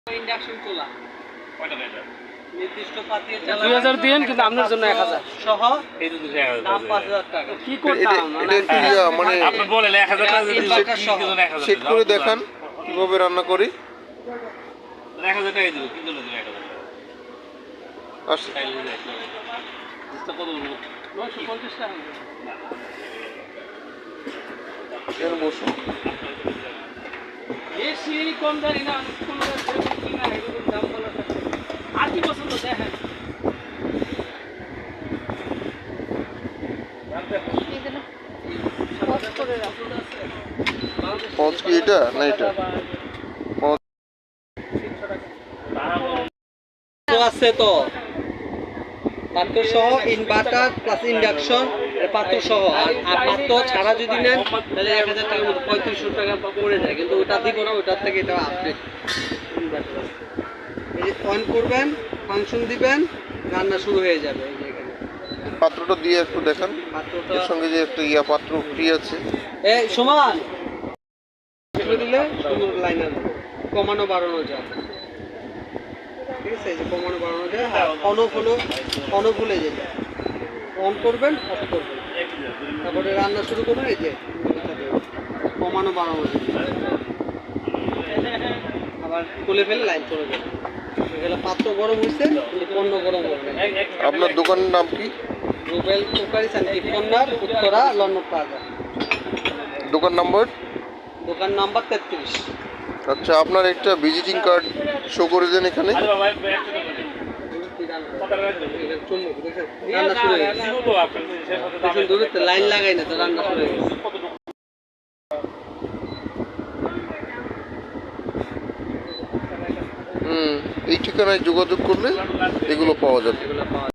Induction চুলা কয়টা এটা নির্দিষ্ট পাতিয়ে 2000 দিন কিন্তু আপনার জন্য 1000 সহ এই তো 2000 দাম 5000 টাকা কি করতাম এটা একটু মানে আপনি বলেন 1000 টাকা যদি ইনভার্টার সহ। কি জন্য 1000 সেট করে দেখান কিভাবে রান্না করি। 1000 টাকা দিও কি জন্য দিবেন 1000 টাকা আসি তাইলে দিতে কত বলবো 950 টাকা এর বসুন। বেশি কম জানি না কোনো কি না এগুলো দাম বলা থাকে আর কি পছন্দ দেখেন পজ কি এটা না এটা? তো আছে তো পাত্র সহ ইনভার্টার প্লাস ইন্ডাকশন পাত্র সহ আর পাত্র ছাড়া যদি নেন তাহলে 1000 টাকার মতো 3500 টাকা পড়ে যায়, কিন্তু ওটা দিব না, ওটার থেকে এটা আপডেট ইনভার্টার। এই যে অন করবেন, ফাংশন দিবেন, রান্না শুরু হয়ে যাবে। এই যে এখানে পাত্রটা দিয়ে একটু দেখান। পাত্রটা এর সঙ্গে যে একটা পাত্র ফ্রি আছে। এই সমান এগুলো দিলে সুন্দর লাইন আসবে, কমানো বাড়ানো যায়। ঠিক আছে, এই যে কমানো বাড়ানো যায়। অন ভুলে যেতে অন করবেন, অফ করবেন, তারপরে রান্না শুরু করবেন। এই যে কমানো বাড়ানো যায়, আবার খুলে ফেলে লাইন চলে যাবে। এগুলো পাত্র গরম হয়েছে, কিন্তু পণ্য গরম হবে। আপনার দোকানের নাম কি? Rubel cookery সান্তি corner, Uttara, London plaza. দোকান নম্বর? দোকান নাম্বার 33। আচ্ছা, আপনার একটা ভিজিটিং কার্ড শো করে দেন এখানে। আরে বাবা একটা চুম্বক দেখেন, রান্না শুরু হয়ে গেছে। দিব তো আপনার শেষ হতে দেখুন দূরে তো লাইন লাগাই না তো, রান্না শুরু হয়ে গেছে। এই ঠিকানায় যোগাযোগ করলে এগুলো পাওয়া যাবে। এগুলো পাওয়া